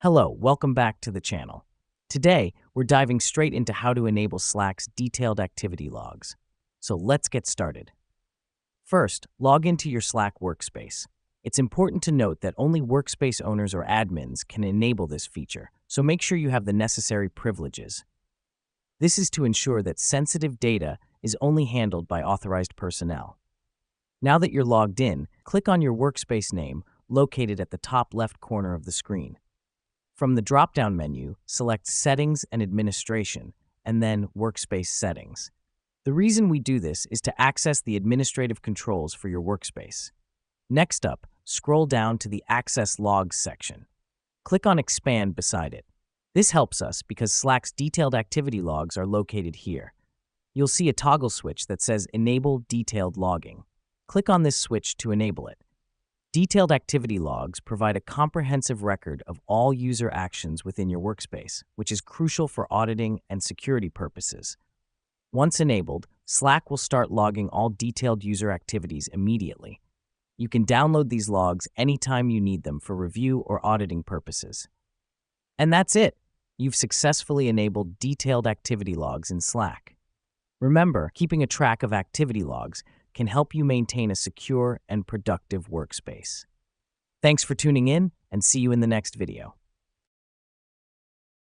Hello, welcome back to the channel. Today, we're diving straight into how to enable Slack's detailed activity logs. So let's get started. First, log into your Slack workspace. It's important to note that only workspace owners or admins can enable this feature, so make sure you have the necessary privileges. This is to ensure that sensitive data is only handled by authorized personnel. Now that you're logged in, click on your workspace name located at the top left corner of the screen. From the drop-down menu, select Settings and Administration, and then Workspace Settings. The reason we do this is to access the administrative controls for your workspace. Next up, scroll down to the Access Logs section. Click on Expand beside it. This helps us because Slack's detailed activity logs are located here. You'll see a toggle switch that says Enable Detailed Logging. Click on this switch to enable it. Detailed activity logs provide a comprehensive record of all user actions within your workspace, which is crucial for auditing and security purposes. Once enabled, Slack will start logging all detailed user activities immediately. You can download these logs anytime you need them for review or auditing purposes. And that's it! You've successfully enabled detailed activity logs in Slack. Remember, keeping a track of activity logs can help you maintain a secure and productive workspace. Thanks for tuning in, and see you in the next video.